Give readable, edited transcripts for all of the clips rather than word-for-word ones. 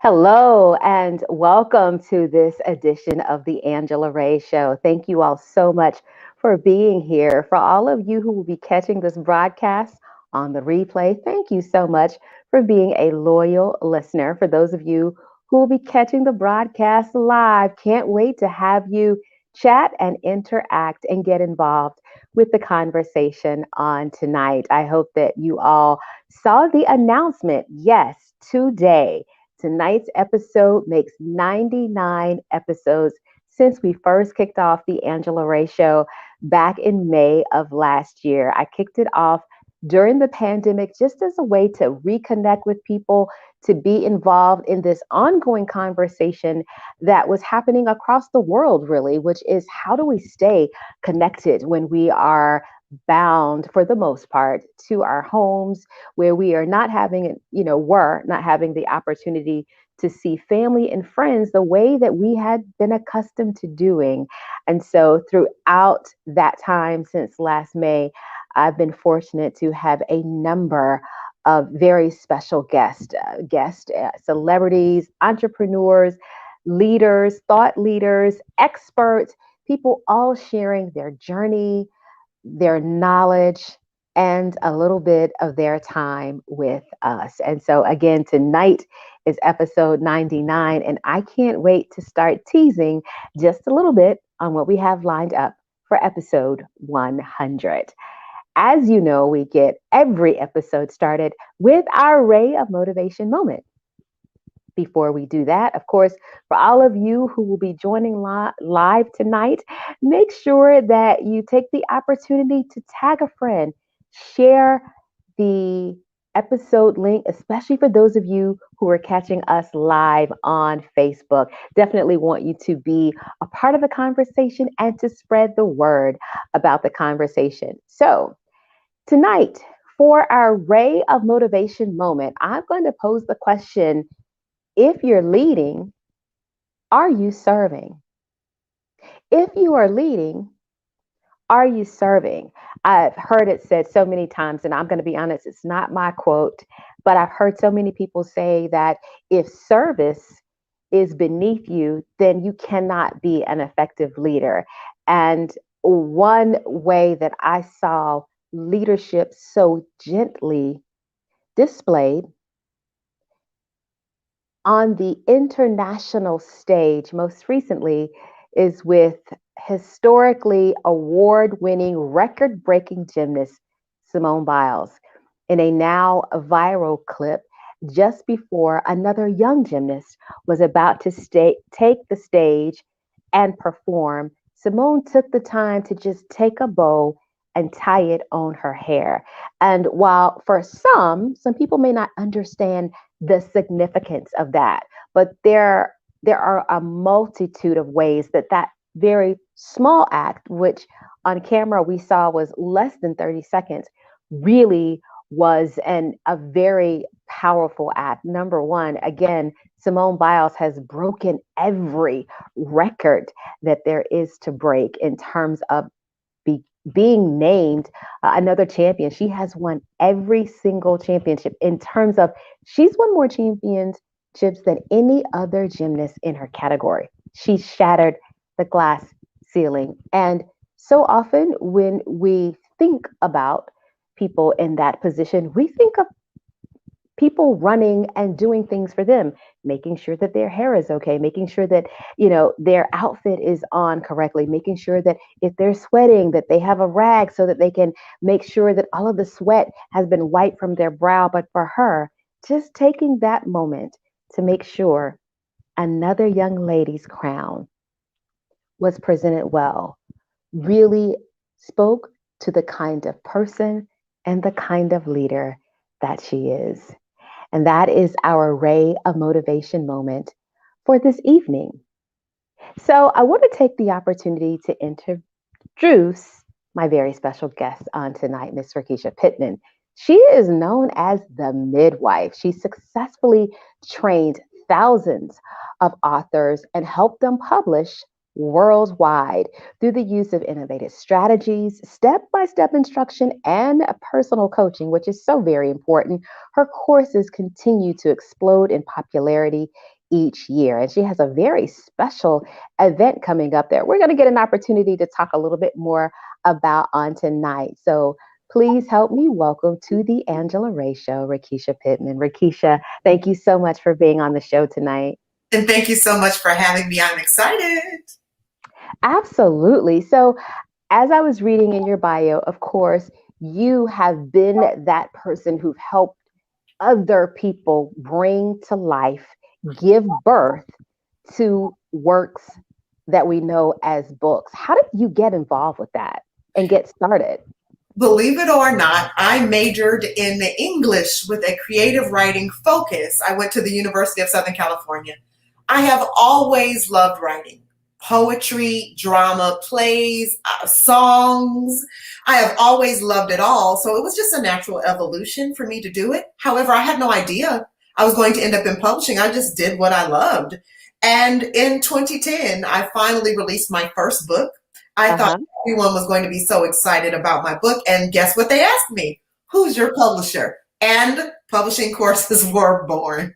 Hello and welcome to this edition of the Angela Ray Show. Thank you all so much for being here. For all of you who will be catching this broadcast on the replay, thank you so much for being a loyal listener. For those of you who will be catching the broadcast live, can't wait to have you chat and interact and get involved with the conversation on tonight. I hope that you all saw the announcement. Yes, today. Tonight's episode makes 99 episodes since we first kicked off the Angela Ray Show back in May of last year. I kicked it off during the pandemic just as a way to reconnect with people, to be involved in this ongoing conversation that was happening across the world, really, which is how do we stay connected when we are bound for the most part to our homes where we are not having, were not having the opportunity to see family and friends the way that we had been accustomed to doing. And so throughout that time since last May, I've been fortunate to have a number of very special celebrities, entrepreneurs, leaders, thought leaders, experts, people all sharing their journey, their knowledge, and a little bit of their time with us. And so, again, tonight is episode 99, and I can't wait to start teasing just a little bit on what we have lined up for episode 100. As you know, we get every episode started with our Ray of Motivation moment. Before we do that, of course, for all of you who will be joining live tonight, make sure that you take the opportunity to tag a friend, share the episode link, especially for those of you who are catching us live on Facebook. Definitely want you to be a part of the conversation and to spread the word about the conversation. So, tonight, for our Ray of Motivation moment, I'm going to pose the question: if you're leading, are you serving? If you are leading, are you serving? I've heard it said so many times, and I'm going to be honest, it's not my quote, but I've heard so many people say that if service is beneath you, then you cannot be an effective leader. And one way that I saw leadership so gently displayed on the international stage, most recently, is with historically award winning, record breaking gymnast Simone Biles in a now viral clip just before another young gymnast was about to take the stage and perform. Simone took the time to just take a bow and tie it on her hair. And while for some people may not understand the significance of that. But there are a multitude of ways that that very small act, which on camera we saw was less than 30 seconds, really was a very powerful act. Number one, again, Simone Biles has broken every record that there is to break in terms of being named another champion. She has won every single championship in terms of she's won more championships than any other gymnast in her category. She shattered the glass ceiling. And so often when we think about people in that position, we think of people running and doing things for them, making sure that their hair is okay, making sure that, their outfit is on correctly, making sure that if they're sweating, that they have a rag so that they can make sure that all of the sweat has been wiped from their brow. But for her, just taking that moment to make sure another young lady's crown was presented well really spoke to the kind of person and the kind of leader that she is. And that is our Ray of Motivation moment for this evening. So I want to take the opportunity to introduce my very special guest on tonight, Miss Rekesha Pittman. She is known as the Midwife. She successfully trained thousands of authors and helped them publish worldwide through the use of innovative strategies, step by step instruction, and personal coaching, which is so very important. Her courses continue to explode in popularity each year. And she has a very special event coming up there. We're going to get an opportunity to talk a little bit more about on tonight. So please help me welcome to the Angela Ray Show, Rekesha Pittman. Rekesha, thank you so much for being on the show tonight. And thank you so much for having me. I'm excited. Absolutely. So, as I was reading in your bio, of course, you have been that person who've helped other people bring to life, give birth to works that we know as books. How did you get involved with that and get started? Believe it or not, I majored in English with a creative writing focus. I went to the University of Southern California. I have always loved writing poetry, drama, plays, songs. I have always loved it all. So it was just a natural evolution for me to do it. However, I had no idea I was going to end up in publishing. I just did what I loved. And in 2010, I finally released my first book. I thought Uh-huh. everyone was going to be so excited about my book. And guess what they asked me? Who's your publisher? And publishing courses were born.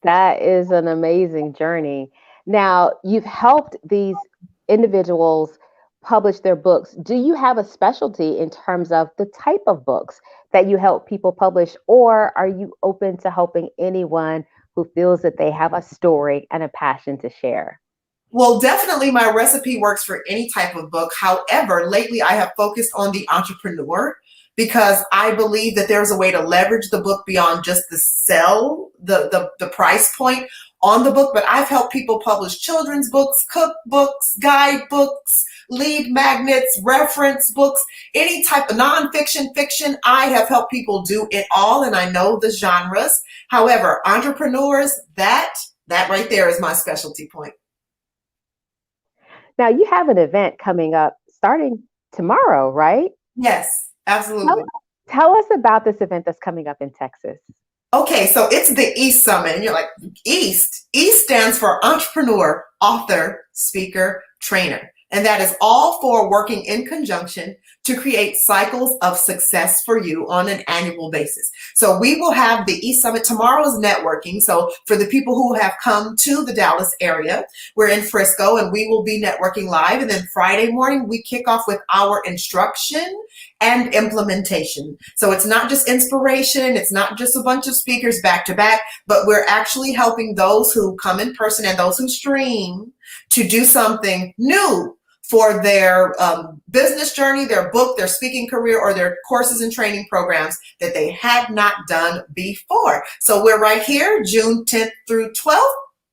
That is an amazing journey. Now, you've helped these individuals publish their books. Do you have a specialty in terms of the type of books that you help people publish, or are you open to helping anyone who feels that they have a story and a passion to share? Well, definitely my recipe works for any type of book. However, lately I have focused on the entrepreneur because I believe that there's a way to leverage the book beyond just the sell, the price point on the book. But I've helped people publish children's books, cookbooks, guidebooks, lead magnets, reference books, any type of nonfiction, fiction. I have helped people do it all, and I know the genres. However, entrepreneurs, that right there is my specialty point. Now, you have an event coming up starting tomorrow, right? Yes, Tell, absolutely. tell us about this event that's coming up in Texas. Okay, so it's the East Summit, and you're like, East? East stands for entrepreneur, author, speaker, trainer. And that is all for working in conjunction to create cycles of success for you on an annual basis. So we will have the East Summit. Tomorrow is networking. So for the people who have come to the Dallas area, we're in Frisco and we will be networking live. And then Friday morning, we kick off with our instruction and implementation. So it's not just inspiration. It's not just a bunch of speakers back to back, but we're actually helping those who come in person and those who stream to do something new for their business journey, their book, their speaking career, or their courses and training programs that they had not done before. So we're right here, June 10th through 12th.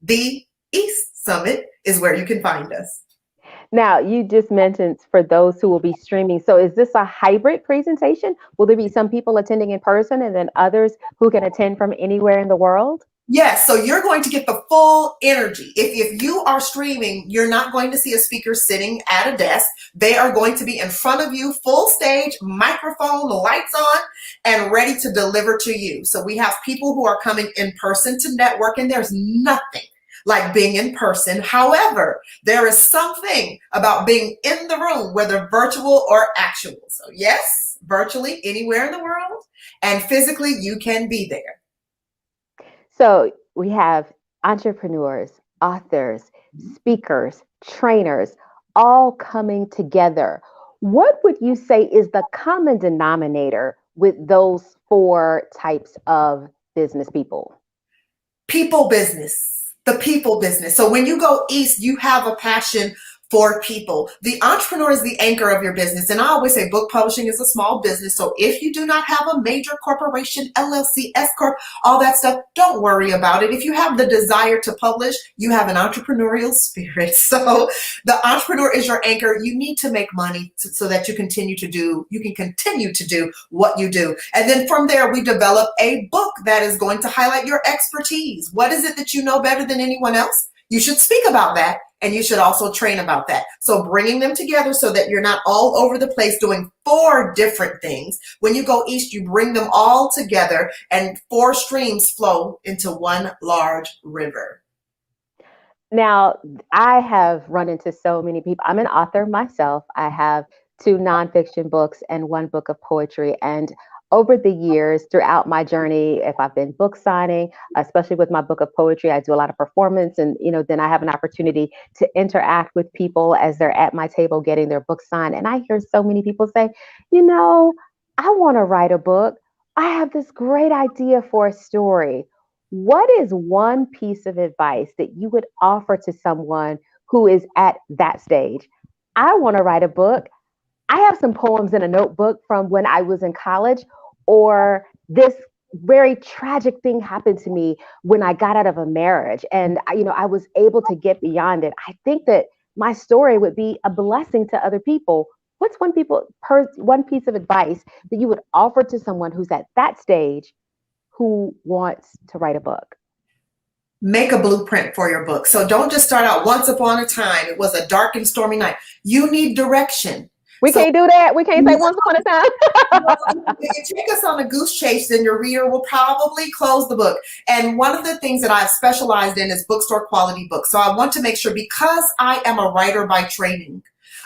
The East Summit is where you can find us. Now, you just mentioned for those who will be streaming. So, is this a hybrid presentation? Will there be some people attending in person and then others who can attend from anywhere in the world? Yes, so you're going to get the full energy. If you are streaming, you're not going to see a speaker sitting at a desk. They are going to be in front of you, full stage, microphone, lights on, and ready to deliver to you. So we have people who are coming in person to network, and there's nothing like being in person. However, there is something about being in the room, whether virtual or actual. So yes, virtually anywhere in the world, and physically you can be there. So, we have entrepreneurs, authors, speakers, trainers, all coming together. What would you say is the common denominator with those four types of business people? People business, the people business. So when you go east, you have a passion for people. The entrepreneur is the anchor of your business. And I always say book publishing is a small business. So if you do not have a major corporation, LLC, S Corp, all that stuff, don't worry about it. If you have the desire to publish, you have an entrepreneurial spirit. So the entrepreneur is your anchor. You need to make money so that you can continue to do what you do. And then from there, we develop a book that is going to highlight your expertise. What is it that you know better than anyone else? You should speak about that, and you should also train about that. So bringing them together so that you're not all over the place doing four different things. When you go east, you bring them all together and four streams flow into one large river. Now, I have run into so many people. I'm an author myself. I have two nonfiction books and one book of poetry. And over the years, throughout my journey, if I've been book signing, especially with my book of poetry, I do a lot of performance. And, then I have an opportunity to interact with people as they're at my table getting their book signed. And I hear so many people say, you know, I want to write a book. I have this great idea for a story. What is one piece of advice that you would offer to someone who is at that stage? I want to write a book. I have some poems in a notebook from when I was in college, or this very tragic thing happened to me when I got out of a marriage and I was able to get beyond it. I think that my story would be a blessing to other people. What's one piece of advice that you would offer to someone who's at that stage who wants to write a book? Make a blueprint for your book. So don't just start out once upon a time. It was a dark and stormy night. You need direction. We So can't do that. We can't say once upon a time. if you take us on a goose chase, then your reader will probably close the book. And one of the things that I've specialized in is bookstore quality books. So I want to make sure, because I am a writer by training,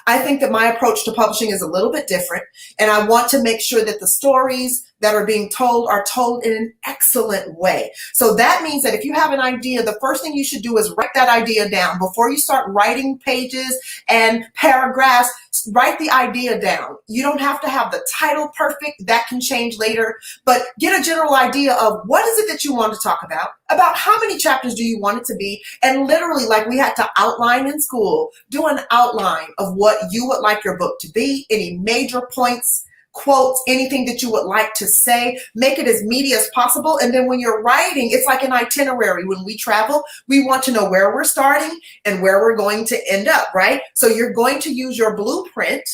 I think that my approach to publishing is a little bit different. And I want to make sure that the stories that are being told are told in an excellent way. So that means that if you have an idea, the first thing you should do is write that idea down. Before you start writing pages and paragraphs, write the idea down. You don't have to have the title perfect. That can change later. But get a general idea of what is it that you want to talk about how many chapters do you want it to be, and literally, like we had to outline in school, do an outline of what you would like your book to be, any major points, quotes, anything that you would like to say. Make it as meaty as possible. And then when you're writing, it's like an itinerary. When we travel, we want to know where we're starting and where we're going to end up, right? So you're going to use your blueprint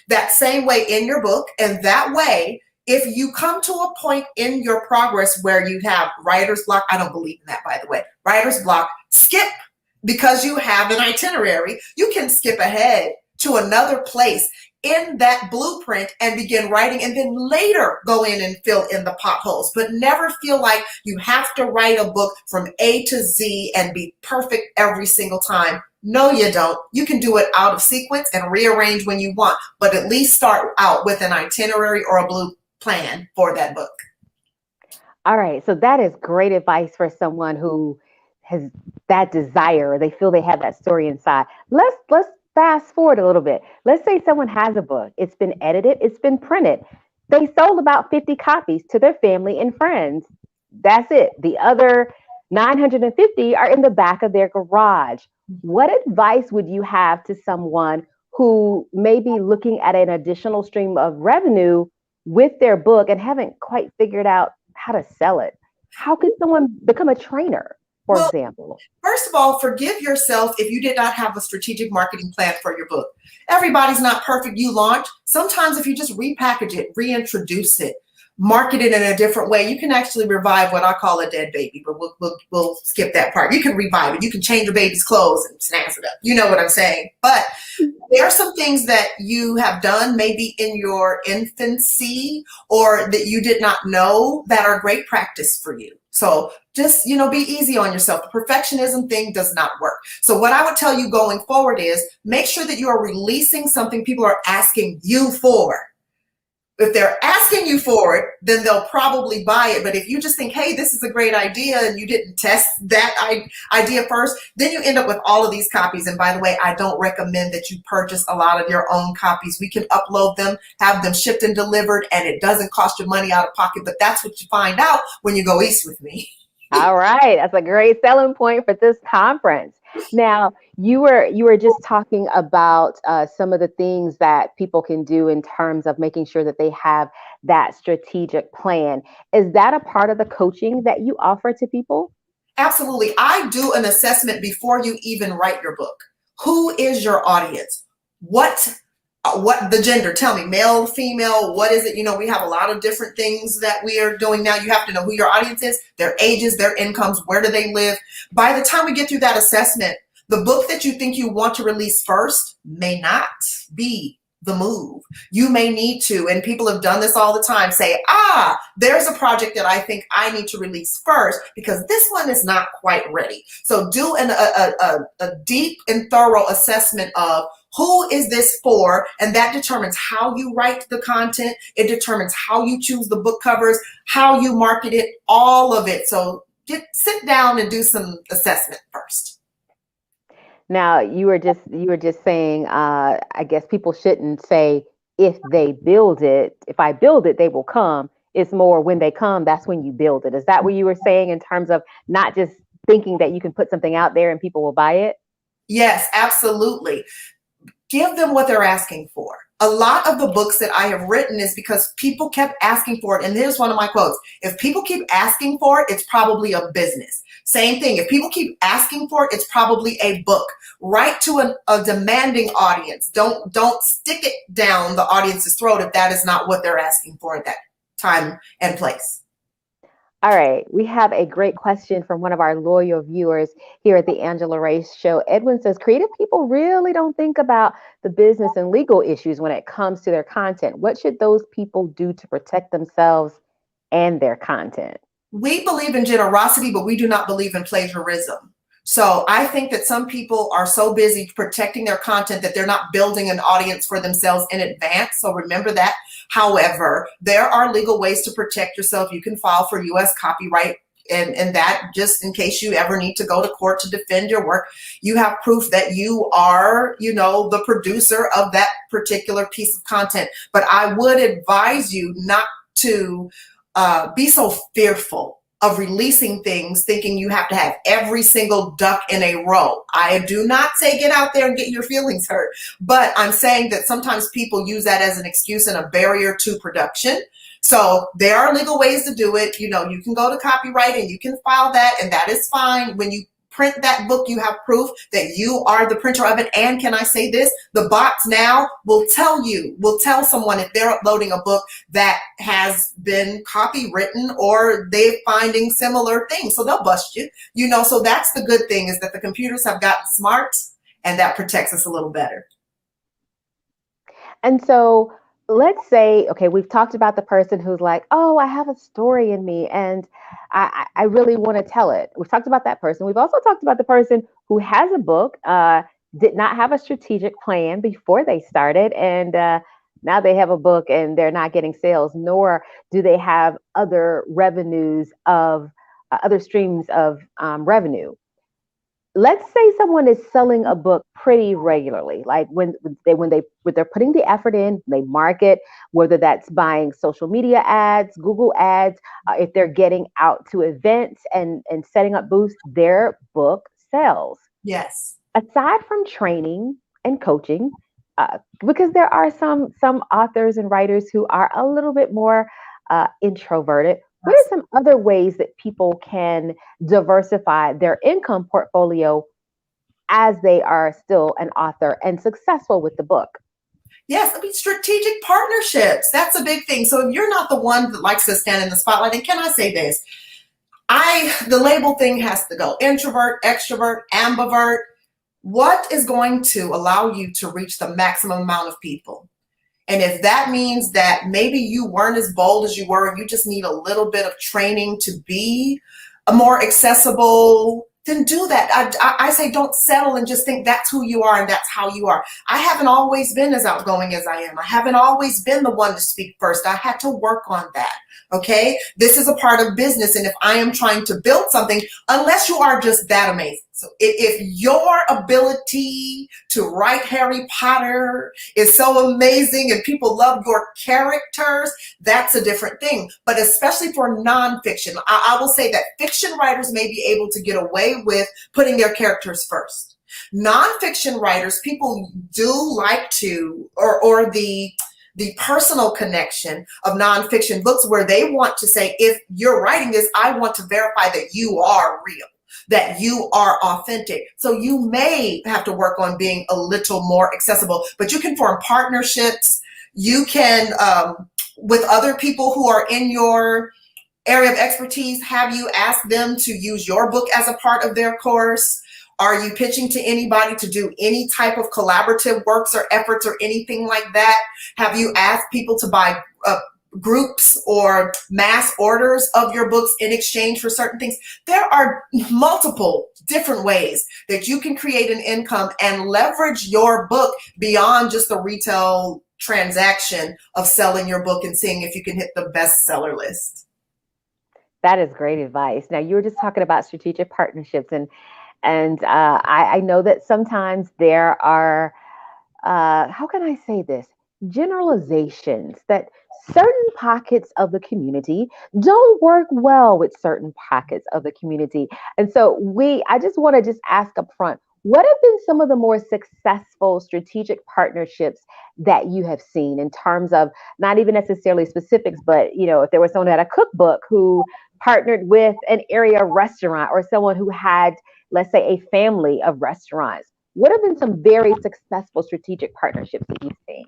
that same way in your book. And that way, if you come to a point in your progress where you have writer's block, I don't believe in that, by the way, writer's block, skip, because you have an itinerary. You can skip ahead to another place in that blueprint and begin writing, and then later go in and fill in the potholes. But never feel like you have to write a book from A to Z and be perfect every single time. No, you don't. You can do it out of sequence and rearrange when you want, but at least start out with an itinerary or a blue plan for that book. All right. So that is great advice for someone who has that desire. They feel they have that story inside. Let's fast forward a little bit. Let's say someone has a book. It's been edited, it's been printed. They sold about 50 copies to their family and friends. That's it. The other 950 are in the back of their garage. What advice would you have to someone who may be looking at an additional stream of revenue with their book and haven't quite figured out how to sell it? How could someone become a trainer, for example? First of all, forgive yourself if you did not have a strategic marketing plan for your book. Everybody's not perfect. You launch. Sometimes if you just repackage it, reintroduce it, market it in a different way, you can actually revive what I call a dead baby, but we'll skip that part. You can revive it. You can change your baby's clothes and snazz it up. You know what I'm saying? But there are some things that you have done maybe in your infancy or that you did not know that are great practice for you. So just, be easy on yourself. The perfectionism thing does not work. So what I would tell you going forward is make sure that you are releasing something people are asking you for. If they're asking you for it, then they'll probably buy it. But if you just think, hey, this is a great idea, and you didn't test that idea first, then you end up with all of these copies. And by the way, I don't recommend that you purchase a lot of your own copies. We can upload them, have them shipped and delivered, and it doesn't cost you money out of pocket. But that's what you find out when you go east with me. All right. That's a great selling point for this conference. Now, you were just talking about some of the things that people can do in terms of making sure that they have that strategic plan. Is that a part of the coaching that you offer to people? Absolutely. I do an assessment before you even write your book. Who is your audience? What the gender? Tell me, male, female, what is it? We have a lot of different things that we are doing now. You have to know who your audience is, their ages, their incomes, where do they live. By the time we get through that assessment, the book that you think you want to release first may not be the move. You may need to, and people have done this all the time, say, there's a project that I think I need to release first because this one is not quite ready. So do a deep and thorough assessment of who is this for, and that determines how you write the content. It determines how you choose the book covers, how you market it, all of it. So sit down and do some assessment first. Now, you were just saying, I guess people shouldn't say if they build it, if I build it, they will come. It's more when they come, that's when you build it. Is that what you were saying in terms of not just thinking that you can put something out there and people will buy it? Yes, absolutely. Give them what they're asking for. A lot of the books that I have written is because people kept asking for it. And here's one of my quotes. If people keep asking for it, it's probably a business. Same thing. If people keep asking for it, it's probably a book. Write to a demanding audience. Don't stick it down the audience's throat if that is not what they're asking for at that time and place. All right, we have a great question from one of our loyal viewers here at the Angela Race Show. Edwin says, creative people really don't think about the business and legal issues when it comes to their content. What should those people do to protect themselves and their content? We believe in generosity, but we do not believe in plagiarism. So I think that some people are so busy protecting their content that they're not building an audience for themselves in advance. So remember that. However, there are legal ways to protect yourself. You can file for U.S. copyright. And that, just in case you ever need to go to court to defend your work, you have proof that you are, the producer of that particular piece of content. But I would advise you not to be so fearful of releasing things thinking you have to have every single duck in a row. I do not say get out there and get your feelings hurt, but I'm saying that sometimes people use that as an excuse and a barrier to production. So there are legal ways to do it. You can go to copyright and you can file that, and that is fine. When you print that book, you have proof that you are the printer of it. And can I say this? The bots now will tell someone if they're uploading a book that has been copywritten or they're finding similar things. So they'll bust you, so that's the good thing, is that the computers have gotten smart, and that protects us a little better. And so let's say, okay, we've talked about the person who's like, oh, I have a story in me and I really want to tell it. We've talked about that person. We've also talked about the person who has a book, did not have a strategic plan before they started, and now they have a book and they're not getting sales, nor do they have other revenues of other streams of revenue. Let's say someone is selling a book pretty regularly, like when they're putting the effort in, they market, whether that's buying social media ads, Google ads, if they're getting out to events and setting up booths, their book sells. Yes. Aside from training and coaching, because there are some authors and writers who are a little bit more introverted. What are some other ways that people can diversify their income portfolio as they are still an author and successful with the book? Yes, strategic partnerships. That's a big thing. So if you're not the one that likes to stand in the spotlight, and can I say this? The label thing has to go. Introvert, extrovert, ambivert. What is going to allow you to reach the maximum amount of people? And if that means that maybe you weren't as bold as you were, you just need a little bit of training to be more accessible, then do that. I say don't settle and just think that's who you are and that's how you are. I haven't always been as outgoing as I am. I haven't always been the one to speak first. I had to work on that. Okay, this is a part of business. And if I am trying to build something, unless you are just that amazing. So if your ability to write Harry Potter is so amazing and people love your characters, that's a different thing. But especially for nonfiction, I will say that fiction writers may be able to get away with putting their characters first. Nonfiction writers, people do like to, or the personal connection of nonfiction books where they want to say, if you're writing this, I want to verify that you are real, that you are authentic. So you may have to work on being a little more accessible, but you can form partnerships. You can, with other people who are in your area of expertise, have you ask them to use your book as a part of their course. Are you pitching to anybody to do any type of collaborative works or efforts or anything like that? Have you asked people to buy groups or mass orders of your books in exchange for certain things? There are multiple different ways that you can create an income and leverage your book beyond just the retail transaction of selling your book and seeing if you can hit the bestseller list. That is great advice. Now, you were just talking about strategic partnerships, and I know that sometimes there are, how can I say this, generalizations that certain pockets of the community don't work well with certain pockets of the community. And so I just want to just ask up front, what have been some of the more successful strategic partnerships that you have seen in terms of not even necessarily specifics, but if there was someone who had a cookbook who partnered with an area restaurant or someone who had, let's say, a family of restaurants. What have been some very successful strategic partnerships that you've seen?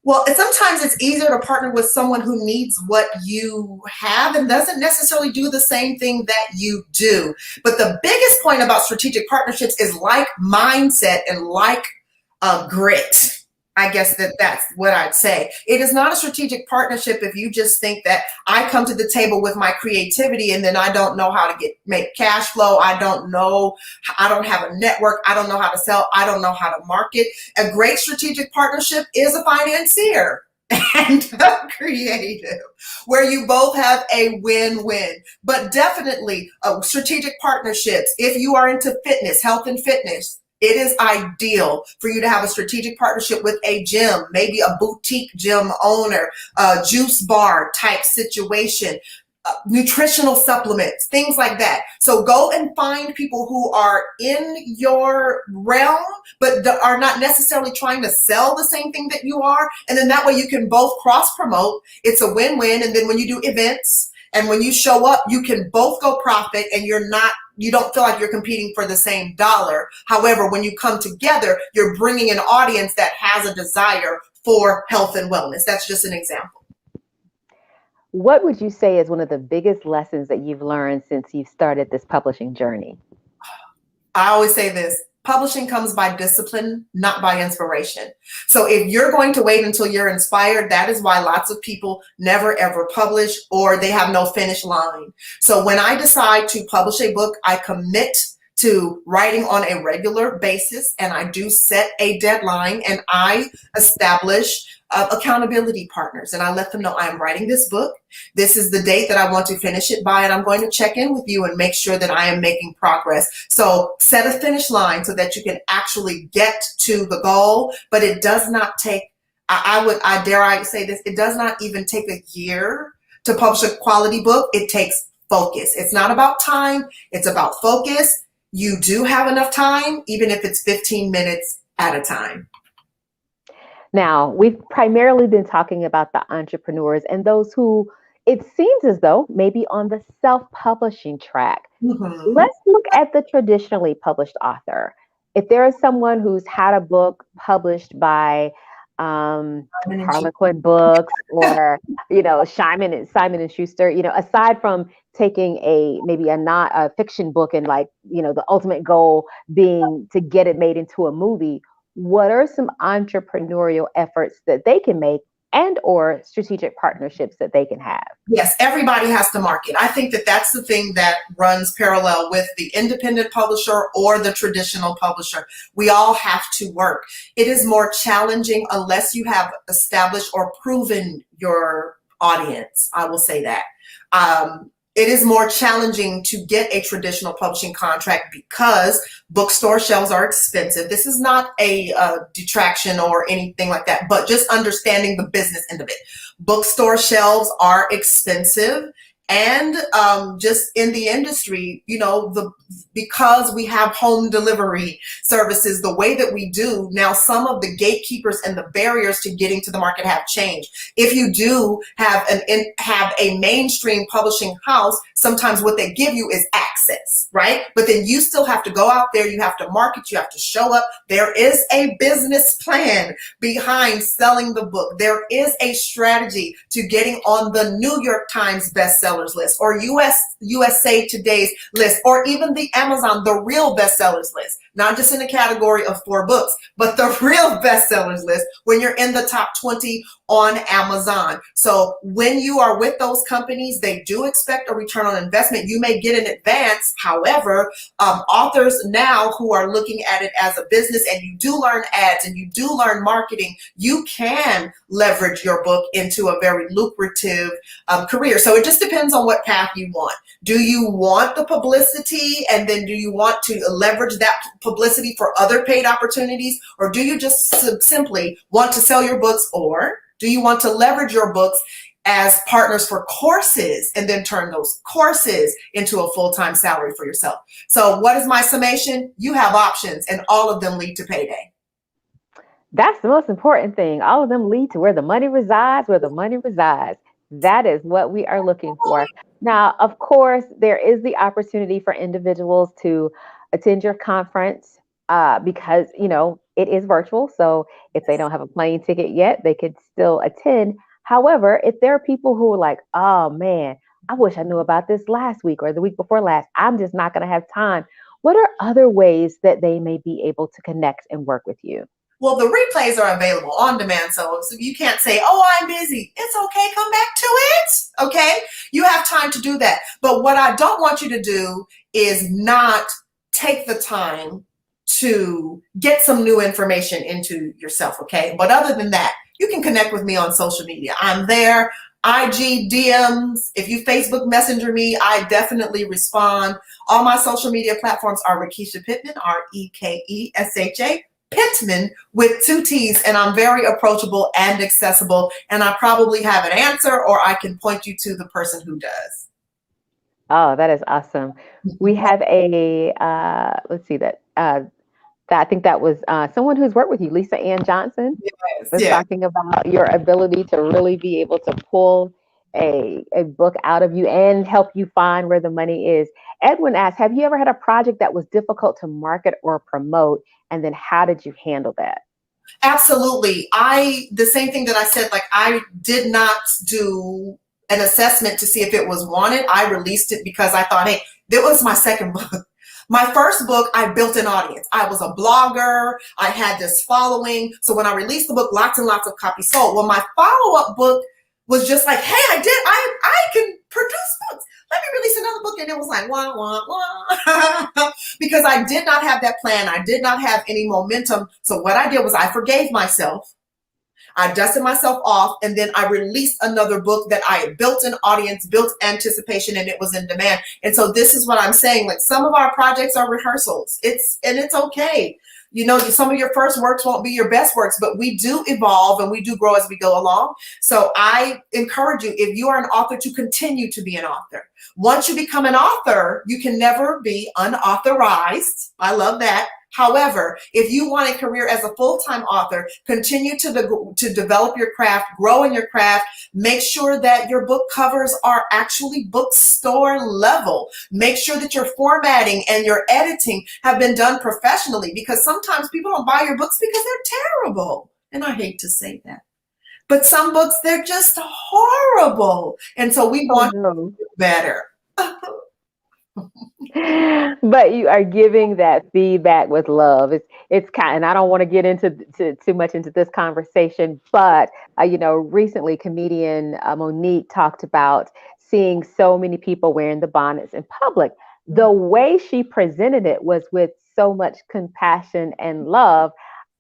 Well, sometimes it's easier to partner with someone who needs what you have and doesn't necessarily do the same thing that you do. But the biggest point about strategic partnerships is like mindset and like grit. I guess that's what I'd say. It is not a strategic partnership if you just think that I come to the table with my creativity and then I don't know how to make cash flow. I don't have a network. I don't know how to sell. I don't know how to market. A great strategic partnership is a financier and a creative, where you both have a win-win. But definitely strategic partnerships, if you are into fitness, health and fitness, it is ideal for you to have a strategic partnership with a gym, maybe a boutique gym owner, a juice bar type situation, nutritional supplements, things like that. So go and find people who are in your realm, but are not necessarily trying to sell the same thing that you are. And then that way you can both cross promote. It's a win-win. And then when you do events and when you show up, you can both go profit and you don't feel like you're competing for the same dollar. However, when you come together, you're bringing an audience that has a desire for health and wellness. That's just an example. What would you say is one of the biggest lessons that you've learned since you've started this publishing journey? I always say this. Publishing comes by discipline, not by inspiration. So if you're going to wait until you're inspired, that is why lots of people never ever publish, or they have no finish line. So when I decide to publish a book, I commit to writing on a regular basis, and I do set a deadline, and I establish accountability partners, and I let them know I am writing this book. This is the date that I want to finish it by, and I'm going to check in with you and make sure that I am making progress. So set a finish line so that you can actually get to the goal, but it does not take, I dare I say this, it does not even take a year to publish a quality book. It takes focus. It's not about time, it's about focus. You do have enough time, even if it's 15 minutes at a time. Now, we've primarily been talking about the entrepreneurs and those who it seems as though maybe on the self-publishing track. Mm-hmm. Let's look at the traditionally published author. If there is someone who's had a book published by Harlequin Books or Simon and Schuster, aside from taking maybe a not a fiction book and the ultimate goal being to get it made into a movie, what are some entrepreneurial efforts that they can make and or strategic partnerships that they can have? Yes, everybody has to market. I think that that's the thing that runs parallel with the independent publisher or the traditional publisher. We all have to work. It is more challenging unless you have established or proven your audience. I will say that. It is more challenging to get a traditional publishing contract because bookstore shelves are expensive. This is not a detraction or anything like that, but just understanding the business end of it. Bookstore shelves are expensive. And just in the industry, because we have home delivery services the way that we do, now some of the gatekeepers and the barriers to getting to the market have changed. If you do have a mainstream publishing house, sometimes what they give you is access, right? But then you still have to go out there, you have to market, you have to show up. There is a business plan behind selling the book. There is a strategy to getting on the New York Times bestsellers list or U.S. USA Today's list, or even the Amazon, the real bestsellers list, not just in the category of 4 books, but the real bestsellers list when you're in the top 20 on Amazon. So when you are with those companies, they do expect a return on investment. You may get in advance. However, authors now who are looking at it as a business, and you do learn ads and you do learn marketing, you can leverage your book into a very lucrative career. So it just depends on what path you want. Do you want the publicity, and then do you want to leverage that publicity for other paid opportunities, or do you just simply want to sell your books, or do you want to leverage your books as partners for courses and then turn those courses into a full-time salary for yourself? So what is my summation? You have options, and all of them lead to payday. That's the most important thing. All of them lead to where the money resides, where the money resides. That is what we are looking for. Now, of course, there is the opportunity for individuals to attend your conference because, it is virtual. So if they don't have a plane ticket yet, they could still attend. However, if there are people who are like, oh man, I wish I knew about this last week or the week before last, I'm just not going to have time. What are other ways that they may be able to connect and work with you? Well, the replays are available on demand, so you can't say, oh, I'm busy. It's okay. Come back to it. Okay? You have time to do that. But what I don't want you to do is not take the time to get some new information into yourself, okay? But other than that, you can connect with me on social media. I'm there. IG, DMs. If you Facebook Messenger me, I definitely respond. All my social media platforms are Rekesha Pittman, Rekesha Pittman with 2 T's, and I'm very approachable and accessible, and I probably have an answer, or I can point you to the person who does. Oh, that is awesome. We have a let's see that I think that was someone who's worked with you, Lisa Ann Johnson, Yes, was yeah. talking about your ability to really be able to pull a book out of you and help you find where the money is. Edwin asked, have you ever had a project that was difficult to market or promote? And then how did you handle that? Absolutely. The same thing that I said, like I did not do an assessment to see if it was wanted. I released it because I thought, hey, that was my second book. My first book, I built an audience. I was a blogger. I had this following. So when I released the book, lots and lots of copies sold. Well, my follow-up book was just like, hey, I can produce books. Let me release another book. And it was like, wah, wah, wah. Because I did not have that plan. I did not have any momentum. So what I did was I forgave myself. I dusted myself off, and then I released another book that I had built an audience, built anticipation, and it was in demand. And so this is what I'm saying. Like some of our projects are rehearsals. It's okay. Some of your first works won't be your best works, but we do evolve and we do grow as we go along. So I encourage you, if you are an author, to continue to be an author. Once you become an author, you can never be unauthorized. I love that. However, if you want a career as a full-time author, continue to develop your craft, grow in your craft, make sure that your book covers are actually bookstore level. Make sure that your formatting and your editing have been done professionally, because sometimes people don't buy your books because they're terrible. And I hate to say that. But some books, they're just horrible. And so we want to do better. But you are giving that feedback with love. It's kind, and I don't want to get into too much into this conversation, but recently comedian Monique talked about seeing so many people wearing the bonnets in public. The way she presented it was with so much compassion and love.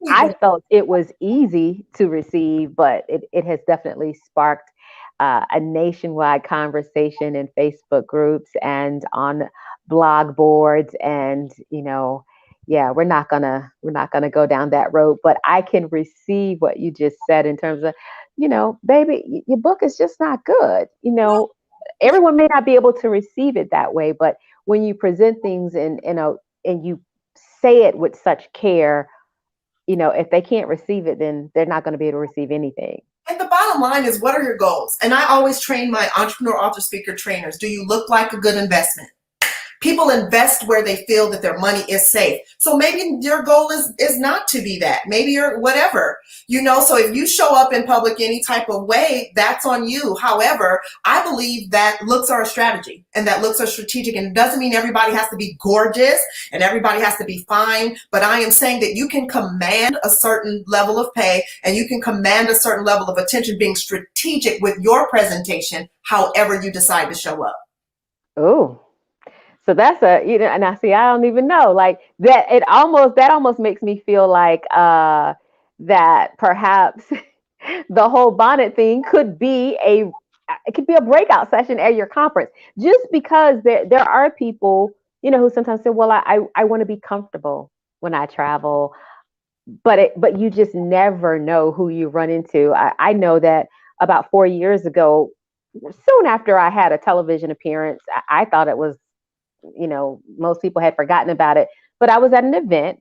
I felt it was easy to receive, but it has definitely sparked a nationwide conversation in Facebook groups and on blog boards. And yeah, we're not gonna go down that road. But I can receive what you just said in terms of, baby, your book is just not good. Everyone may not be able to receive it that way, but when you present things and you say it with such care, if they can't receive it, then they're not going to be able to receive anything. And the bottom line is, what are your goals? And I always train my entrepreneur, author, speaker trainers. Do you look like a good investment? People invest where they feel that their money is safe. So maybe your goal is not to be that. Maybe you're whatever, so if you show up in public any type of way, that's on you. However, I believe that looks are a strategy and that looks are strategic, and it doesn't mean everybody has to be gorgeous and everybody has to be fine. But I am saying that you can command a certain level of pay and you can command a certain level of attention being strategic with your presentation, however you decide to show up. Oh, so that's and I see, I don't even know like that. That almost makes me feel like that perhaps the whole bonnet thing it could be a breakout session at your conference, just because there are people, who sometimes say, well, I want to be comfortable when I travel, but you just never know who you run into. I know that about 4 years ago, soon after I had a television appearance, I thought it was, most people had forgotten about it, but I was at an event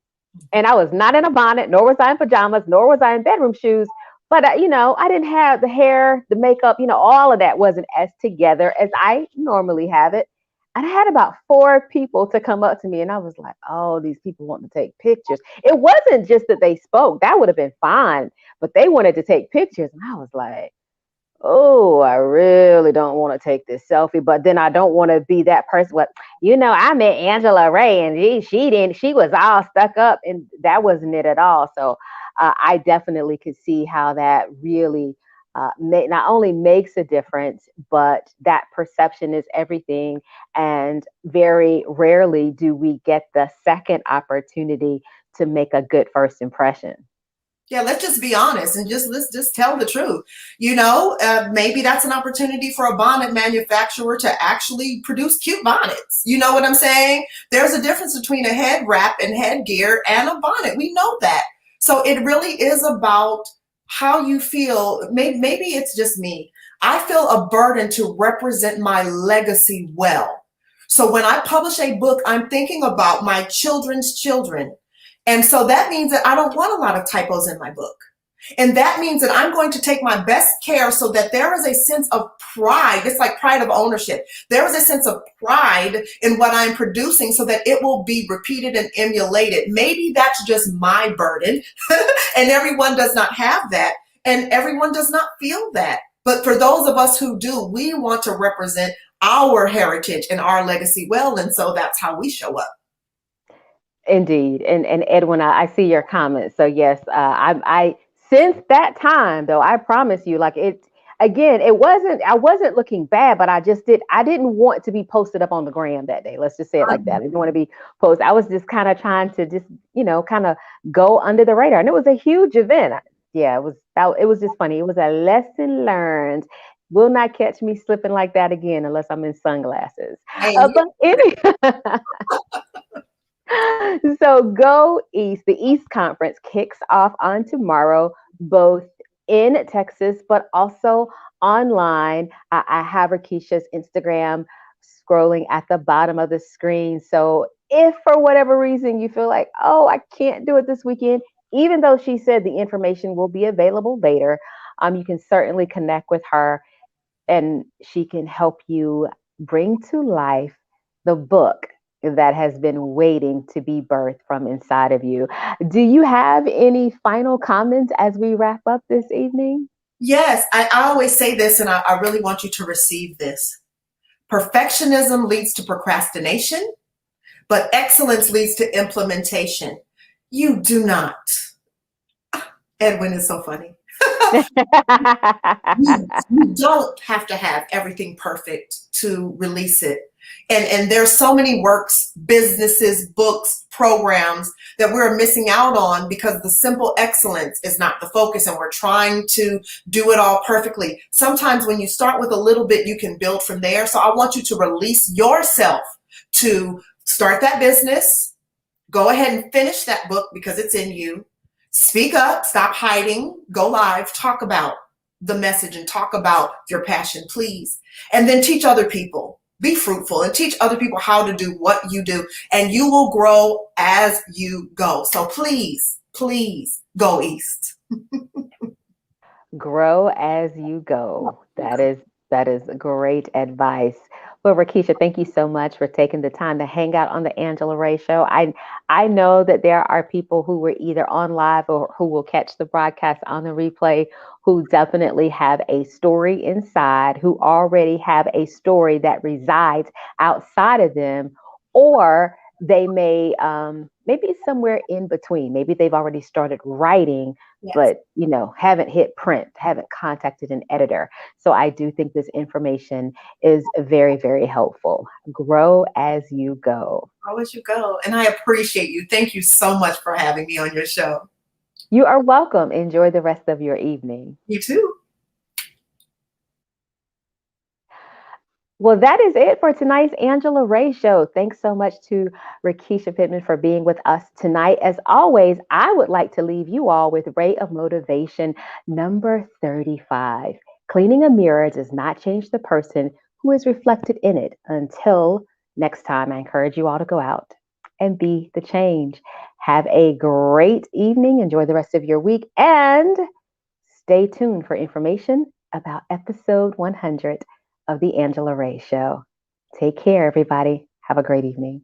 and I was not in a bonnet, nor was I in pajamas, nor was I in bedroom shoes. But I didn't have the hair, the makeup, all of that wasn't as together as I normally have it. And I had about four people to come up to me, and I was like, "Oh, these people want to take pictures." It wasn't just that they spoke; that would have been fine, but they wanted to take pictures, and I was like, oh, I really don't want to take this selfie, but then I don't want to be that person. What, I met Angela Ray and she was all stuck up, and that wasn't it at all. So I definitely could see how that really not only makes a difference, but that perception is everything. And very rarely do we get the second opportunity to make a good first impression. Yeah, let's just be honest and let's just tell the truth. Maybe that's an opportunity for a bonnet manufacturer to actually produce cute bonnets. You know what I'm saying? There's a difference between a head wrap and headgear and a bonnet. We know that. So it really is about how you feel. Maybe it's just me. I feel a burden to represent my legacy well. So when I publish a book, I'm thinking about my children's children. And so that means that I don't want a lot of typos in my book. And that means that I'm going to take my best care so that there is a sense of pride. It's like pride of ownership. There is a sense of pride in what I'm producing so that it will be repeated and emulated. Maybe that's just my burden and everyone does not have that and everyone does not feel that. But for those of us who do, we want to represent our heritage and our legacy well. And so that's how we show up. Indeed, and Edwin, I see your comments. So yes, I since that time though, I promise you, like it again, I wasn't looking bad, but I didn't want to be posted up on the gram that day. Let's just say it like that. I didn't want to be posted. I was just kind of trying to just kind of go under the radar, and it was a huge event. Yeah, it was just funny. It was a lesson learned. Will not catch me slipping like that again unless I'm in sunglasses. Hey, But any So Go East, the East Conference kicks off on tomorrow, both in Texas, but also online. I have Rekesha's Instagram scrolling at the bottom of the screen. So if for whatever reason you feel like, oh, I can't do it this weekend, even though she said the information will be available later, you can certainly connect with her and she can help you bring to life the book that has been waiting to be birthed from inside of you. Do you have any final comments as we wrap up this evening? yes, I always say this, and I really want you to receive this. Perfectionism leads to procrastination, but excellence leads to implementation. You do not. Edwin is so funny. You don't have to have everything perfect to release it. And there's so many works, businesses, books, programs that we're missing out on because the simple excellence is not the focus and we're trying to do it all perfectly. Sometimes when you start with a little bit, you can build from there. So I want you to release yourself to start that business. Go ahead and finish that book because it's in you. Speak up, stop hiding, go live, talk about the message and talk about your passion, please. And then teach other people. Be fruitful and teach other people how to do what you do, and you will grow as you go. So please, please go east. Grow as you go. That is That is great advice. Well, Rekesha, thank you so much for taking the time to hang out on the Angela Ray Show. I know that there are people who were either on live or who will catch the broadcast on the replay who definitely have a story inside, who already have a story that resides outside of them, or they may maybe somewhere in between. Maybe they've already started writing, Yes. but haven't hit print, haven't contacted an editor. So I do think this information is very, very helpful. Grow as you go. How would you go? And I appreciate you. Thank you so much for having me on your show. You are welcome. Enjoy the rest of your evening. You too. Well, that is it for tonight's Angela Ray Show. Thanks so much to Rekesha Pittman for being with us tonight. As always, I would like to leave you all with Ray of Motivation number 35. Cleaning a mirror does not change the person who is reflected in it. Until next time, I encourage you all to go out and be the change. Have a great evening. Enjoy the rest of your week and stay tuned for information about episode 100 of The Angela Ray Show. Take care, everybody. Have a great evening.